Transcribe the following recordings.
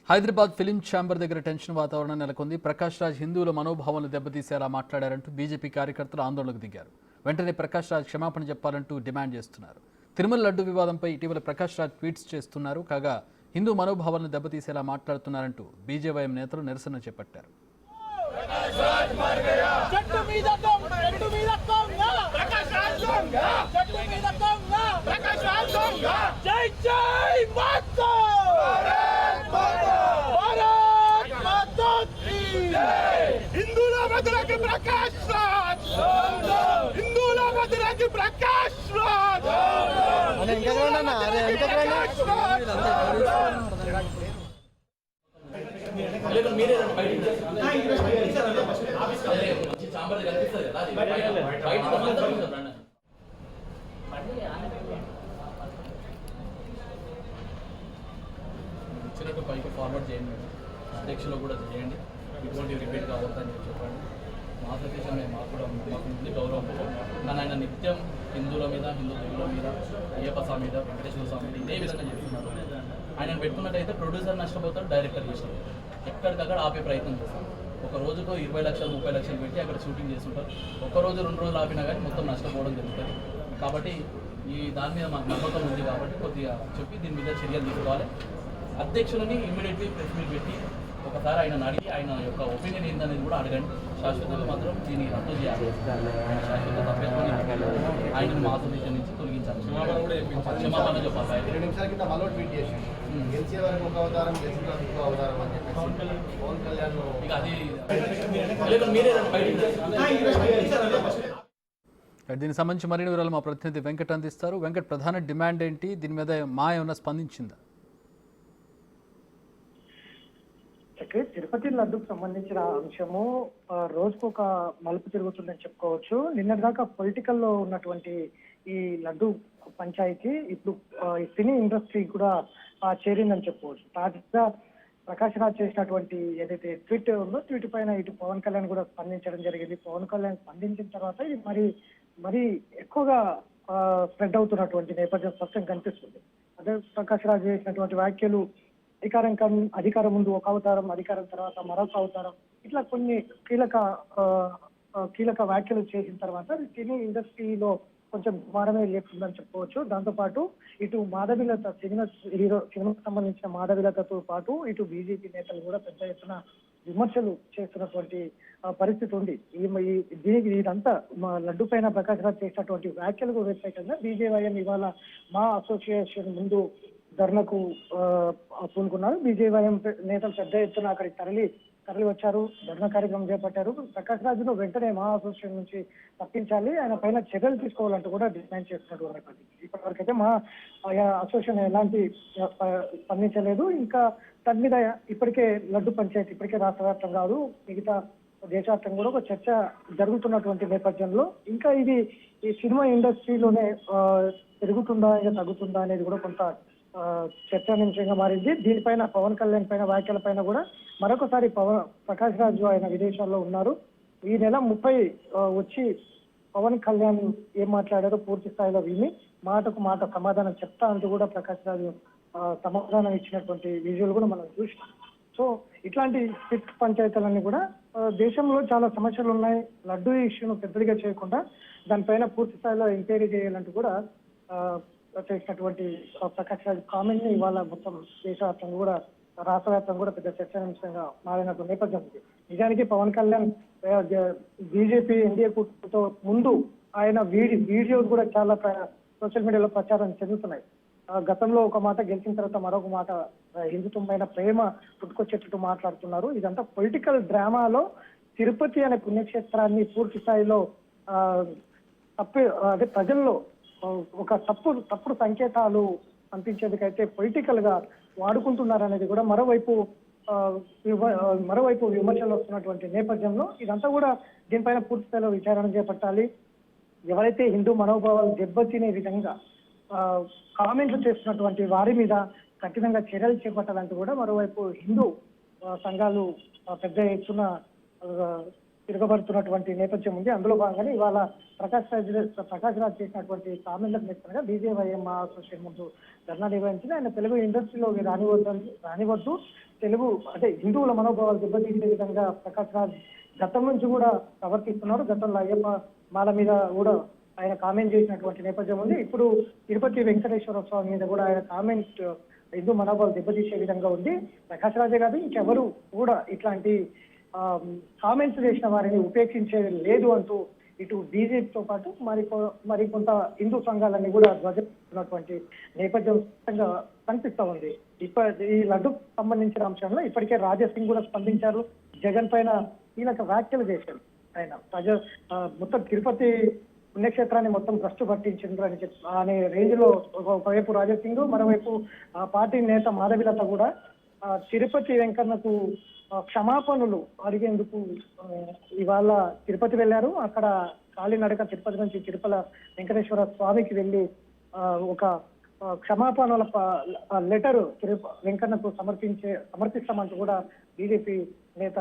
Hyderabad film chamber దగ్గర tension వాతావరణం నెలకొంది. ప్రకాష్ రాజ్ హిందువుల మనోభావాలను దెబ్బతీసేలా మాట్లాడారంటూ బీజేపీ కార్యకర్తలు ఆందోళనకు దిగారు. వెంటనే ప్రకాష్ రాజ్ క్షమాపణ చెప్పాలంటూ డిమాండ్ చేస్తున్నారు. తిరుమల లడ్డు వివాదంపై ఇటీవల ప్రకాష్ రాజ్ ట్వీట్స్ చేస్తున్నారు. కాగా హిందూ మనోభావాలను దెబ్బతీసేలా మాట్లాడుతున్నారంటూ బీజేవైఎం నేతలు నిరసన చేపట్టారు. ఇచ్చినట్టు పైకి ఫార్వర్డ్ చేయండి, అధ్యక్షులు కూడా చేయండి. ఇటువంటి రిపీట్ కావద్దని చెప్పండి. మా సతీశం మాకు కూడా మాకు ఉంది గౌరవం. కానీ ఆయన నిత్యం హిందువుల మీద, హిందూ దేవుల మీద, అయ్యప్ప స్వామి మీద, వెంకటేశ్వర స్వామి మీద ఇదే విధంగా చేస్తున్నారు. ఆయన పెట్టుకున్నట్టయితే ప్రొడ్యూసర్ నష్టపోతాడు, డైరెక్టర్ చేస్తారు. ఎక్కడికక్కడ ఆపే ప్రయత్నం చేస్తారు. ఒక రోజుకు 20 లక్షలు 30 లక్షలు పెట్టి అక్కడ షూటింగ్ చేస్తుంటారు. ఒక రోజు 2 రోజులు ఆపినా కానీ మొత్తం నష్టపోవడం జరుగుతుంది. కాబట్టి దాని మీద మాకు నమ్మకం ఉంది కాబట్టి కొద్దిగా చెప్పి దీని మీద చర్యలు తీసుకోవాలి. అధ్యక్షులని ఇమ్మీడియట్లీ ప్రెస్ మీట్ పెట్టి ఒకసారి ఆయన అడిగి ఆయన యొక్క ఒపీనియన్ ఏంటనేది కూడా అడగండి. శాశ్వతంగా మాత్రం దీన్ని రద్దు చేయాలి. ఆయన శాశ్వత తప్పేసుకొని ఆయన మా అసోసియేషన్ నుంచి తొలగించాలి. క్షమాపణ చెప్పాలి. ఇక అది మీరే దీనికి సంబంధించి మరిన్ని వివరాలు మా ప్రతినిధి వెంకట్ అందిస్తారు. వెంకట్, ప్రధాన డిమాండ్ ఏంటి? దీని మీద మా ఏమైనా స్పందించిందా? తిరుపతి లడ్డుకు సంబంధించిన అంశము రోజుకు ఒక మలుపు తిరుగుతుందని చెప్పుకోవచ్చు. నిన్నటిదాకా పొలిటికల్ లో ఉన్నటువంటి ఈ లడ్డు పంచాయతీ ఇప్పుడు ఈ సినీ ఇండస్ట్రీ కూడా చేరిందని చెప్పుకోవచ్చు. తాజాగా ప్రకాష్ రాజ్ చేసినటువంటి ఏదైతే ట్వీట్ ఉందో ట్వీట్ పైన ఇటు పవన్ కళ్యాణ్ కూడా స్పందించడం జరిగింది. పవన్ కళ్యాణ్ స్పందించిన తర్వాత ఇది మరి ఎక్కువగా స్ప్రెడ్ అవుతున్నటువంటి నేపథ్యం స్పష్టంగా కనిపిస్తుంది. అదే ప్రకాష్ రాజ్ చేసినటువంటి వ్యాఖ్యలు అధికారం ముందు ఒక అవతారం, అధికారం తర్వాత మరొక అవతారం, ఇట్లా కొన్ని కీలక వ్యాఖ్యలు చేసిన తర్వాత సినీ ఇండస్ట్రీలో కొంచెం దుమారమే లేకుందని చెప్పుకోవచ్చు. దాంతోపాటు ఇటు మాధవిలత సినిమాకు సంబంధించిన మాధవిలతతో పాటు ఇటు బీజేపీ నేతలు కూడా పెద్ద ఎత్తున విమర్శలు చేస్తున్నటువంటి పరిస్థితి ఉంది. దీనికి ఇదంతా లడ్డు పైన ప్రకాష్ రాజ్ చేసినటువంటి వ్యాఖ్యలకు వ్యతిరేకంగా బీజేవైఎం ఇవాళ మా అసోసియేషన్ ముందు ధర్నకు పూనుకున్నారు. బీజేవైఎం నేతలు పెద్ద ఎత్తున అక్కడికి తరలి వచ్చారు, ధర్నా కార్యక్రమం చేపట్టారు. ప్రకాష్ రాజును వెంటనే మా అసోసియేషన్ నుంచి తప్పించాలి, ఆయన పైన చర్యలు తీసుకోవాలంటూ కూడా డిమాండ్ చేస్తున్నటువంటి ఇప్పటివరకు అయితే మా అసోసియేషన్ ఎలాంటి స్పందించలేదు. ఇంకా దాని మీద ఇప్పటికే లడ్డు పంచాయతీ ఇప్పటికే రాష్ట్ర వ్యాప్తం కాదు, మిగతా దేశవ్యాప్తంగా కూడా ఒక చర్చ జరుగుతున్నటువంటి నేపథ్యంలో ఇంకా ఇది ఈ సినిమా ఇండస్ట్రీలోనే పెరుగుతుందా ఇంకా తగ్గుతుందా అనేది కూడా కొంత చర్చాంశంగా మారింది. దీనిపైన పవన్ కళ్యాణ్ పైన వ్యాఖ్యల పైన కూడా మరొకసారి ప్రకాష్ రాజ్ ఆయన విదేశాల్లో ఉన్నారు. ఈ నెల 30 వచ్చి పవన్ కళ్యాణ్ ఏం మాట్లాడారో పూర్తి స్థాయిలో విని మాటకు మాట సమాధానం చెప్తా అంటూ కూడా ప్రకాష్ రాజ్ సమాధానం ఇచ్చినటువంటి విజువల్ కూడా మనం చూసినాం. సో ఇట్లాంటి సిట్ పంచాయతీలన్నీ కూడా దేశంలో చాలా సమస్యలు ఉన్నాయి. లడ్డు ఇష్యూను పెద్దదిగా చేయకుండా దానిపైన పూర్తి స్థాయిలో ఎంక్వైరీ చేయాలంటూ కూడా చేసినటువంటి ప్రకాష్ రాజ్ కామెంట్ ని ఇవాళ మొత్తం దేశవ్యాప్తంగా కూడా రాష్ట్ర వ్యాప్తంగా కూడా పెద్ద చర్చాంశంగా మారినటువంటి నేపథ్యం ఉంది. నిజానికి పవన్ కళ్యాణ్ బీజేపీ ఎన్డీఏ కూటమితో ముందు ఆయన వీడియోస్ కూడా చాలా సోషల్ మీడియాలో ప్రచారం చెందుతున్నాయి. గతంలో ఒక మాట, గెలిచిన తర్వాత మరొక మాట, హిందుత్వం పైన ప్రేమ పుట్టుకొచ్చేటట్టు మాట్లాడుతున్నారు. ఇదంతా పొలిటికల్ డ్రామాలో తిరుపతి అనే పుణ్యక్షేత్రాన్ని పూర్తి స్థాయిలో అదే ప్రజల్లో ఒక తప్పుడు సంకేతాలు పంపించేందుకైతే పొలిటికల్ గా వాడుకుంటున్నారనేది కూడా మరోవైపు విమర్శలు వస్తున్నటువంటి నేపథ్యంలో ఇదంతా కూడా దీనిపైన పూర్తి స్థాయిలో విచారణ చేపట్టాలి. ఎవరైతే హిందూ మనోభావాలు దెబ్బతినే విధంగా కామెంట్లు చేస్తున్నటువంటి వారి మీద కఠినంగా చర్యలు చేపట్టాలంటూ కూడా మరోవైపు హిందూ సంఘాలు పెద్ద ఎత్తున తిరగబడుతున్నటువంటి నేపథ్యం ఉంది. అందులో భాగంగానే ఇవాళ ప్రకాష్ రాజ్ చేసినటువంటి కామెంట్లకు నిరసనగా బీజేవైఎం అసోసియేషన్ ముందు ధర్నా నిర్వహించింది. ఆయన తెలుగు ఇండస్ట్రీలోకి రానివద్దు, తెలుగు అంటే హిందువుల మనోభావాలు దెబ్బతీసే విధంగా ప్రకాష్ రాజ్ గతం నుంచి కూడా ప్రవర్తిస్తున్నారు. గతంలో అయ్యప్ప మాల మీద కూడా ఆయన కామెంట్ చేసినటువంటి నేపథ్యం ఉంది. ఇప్పుడు తిరుపతి వెంకటేశ్వర స్వామి మీద కూడా ఆయన కామెంట్ హిందూ మనోభావాలు దెబ్బతీసే విధంగా ఉంది. ప్రకాష్ రాజే కాదు, ఇంకెవరు కూడా ఇట్లాంటి కామెంట్స్ చేసిన వారిని ఉపేక్షించేది లేదు అంటూ ఇటు బీజేపీతో పాటు మరికొంత హిందూ సంఘాలన్నీ కూడా ధ్వజెత్తున్నటువంటి నేపథ్యం స్పష్టంగా కనిపిస్తా ఉంది. ఈ లడ్డుకు సంబంధించిన అంశంలో ఇప్పటికే రాజాసింగ్ కూడా స్పందించారు. జగన్ పైన కీలక వ్యాఖ్యలు చేశారు. ఆయన మొత్తం తిరుపతి పుణ్యక్షేత్రాన్ని మొత్తం భ్రష్టు పట్టించిండ్రు అని అనే రేంజ్ లో ఒకవైపు రాజాసింగ్, మరోవైపు పార్టీ నేత మాధవిలత కూడా తిరుపతి వెంకన్నకు క్షమాపణలు అడిగేందుకు ఇవాళ తిరుపతి వెళ్ళారు. అక్కడ కాలినడక తిరుపతి నుంచి తిరుపల వెంకటేశ్వర స్వామికి వెళ్ళి ఒక క్షమాపణల లెటర్ వెంకన్నకు సమర్పిస్తామంటూ కూడా బీజేపీ నేత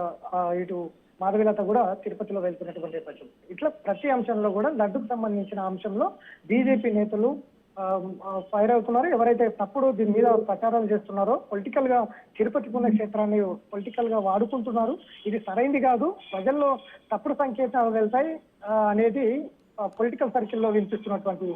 ఇటు మాధవిలత కూడా తిరుపతిలో వెళ్తున్నటువంటి నేపథ్యం. ఇట్లా ప్రతి అంశంలో కూడా లడ్డుకు సంబంధించిన అంశంలో బీజేపీ నేతలు ఫైర్ అవుతున్నారు. ఎవరైతే తప్పుడు దీని మీద ప్రచారాలు చేస్తున్నారో, పొలిటికల్ గా తిరుపతి పుణ్యక్షేత్రాన్ని పొలిటికల్ గా వాడుకుంటున్నారు, ఇది సరైంది కాదు, ప్రజల్లో తప్పుడు సంకేతాలు వెళ్తాయి అనేది పొలిటికల్ సర్కిల్లో వినిపిస్తున్నటువంటి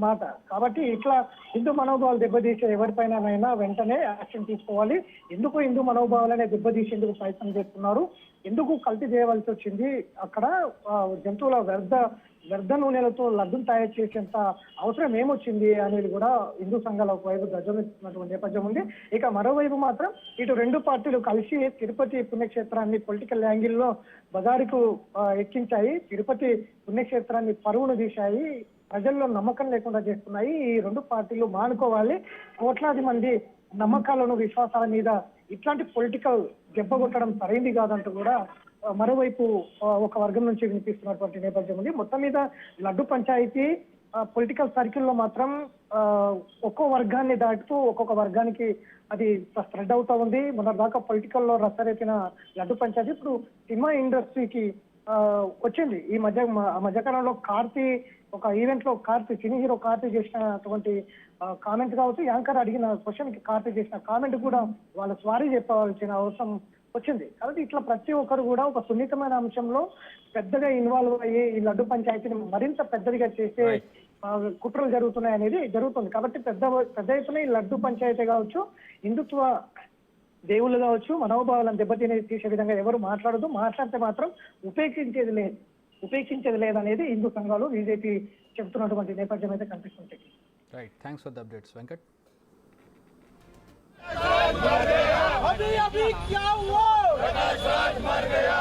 మాట. కాబట్టి ఇట్లా హిందూ మనోభావాలు దెబ్బతీసే ఎవరిపైనైనా వెంటనే యాక్షన్ తీసుకోవాలి. ఎందుకు హిందూ మనోభావాలనే దెబ్బతీసేందుకు ప్రయత్నం చేస్తున్నారు, ఎందుకు కల్తీ చేయవలసి వచ్చింది, అక్కడ జంతువుల వ్యర్థ నూనెలతో లడ్డును తయారు చేసేంత అవసరం ఏమొచ్చింది అనేది కూడా హిందూ సంఘాల ఒకవైపు ధ్వజమెత్తున్నటువంటి నేపథ్యం ఉంది. ఇక మరోవైపు మాత్రం ఇటు రెండు పార్టీలు కలిసి తిరుపతి పుణ్యక్షేత్రాన్ని పొలిటికల్ యాంగిల్లో బజారుకు ఎక్కించాయి. తిరుపతి పుణ్యక్షేత్రాన్ని పరువును తీశాయి, ప్రజల్లో నమ్మకం లేకుండా చేస్తున్నాయి. ఈ రెండు పార్టీలు మానుకోవాలి. కోట్లాది మంది నమ్మకాలను, విశ్వాసాల మీద ఇట్లాంటి పొలిటికల్ దెబ్బగొట్టడం సరైంది కాదంటూ కూడా మరోవైపు ఒక వర్గం నుంచి వినిపిస్తున్నటువంటి నేపథ్యం ఉంది. మొత్తం మీద లడ్డు పంచాయతీ పొలిటికల్ సర్కిల్లో మాత్రం ఒక్కో వర్గాన్ని దాటుతూ ఒక్కొక్క వర్గానికి అది స్ప్రెడ్ అవుతా ఉంది. మొన్నటిదాకా పొలిటికల్లో రసరెత్తిన లడ్డు పంచాయతీ ఇప్పుడు సినిమా ఇండస్ట్రీకి వచ్చింది. ఈ మధ్యకాలంలో కార్తీ ఒక ఈవెంట్ లో సినీ హీరో కార్తీ చేసినటువంటి కామెంట్ కావచ్చు, యాంకర్ అడిగిన క్వశ్చన్ కి కార్తీ చేసిన కామెంట్ కూడా వాళ్ళ స్వారీ చెప్పవలసిన అవసరం వచ్చింది. కాబట్టి ఇట్లా ప్రతి ఒక్కరు కూడా ఒక సున్నితమైన అంశంలో పెద్దగా ఇన్వాల్వ్ అయ్యి ఈ లడ్డు పంచాయతీని మరింత పెద్దదిగా చేసే కుట్రలు జరుగుతున్నాయి అనేది జరుగుతుంది. కాబట్టి పెద్ద ఎత్తున ఈ లడ్డు పంచాయతీ కావచ్చు, హిందుత్వ దేవుళ్ళు కావచ్చు, మనోభావాలను తీసే విధంగా ఎవరు మాట్లాడితే మాత్రం ఉపేక్షించేది లేదనేది హిందూ సంఘాలు బీజేపీ చెబుతున్నటువంటి నేపథ్యం అయితే కనిపిస్తుంది. Right, thanks for the updates Venkat. अभी क्या हुआ? प्रकाश राज मर गया।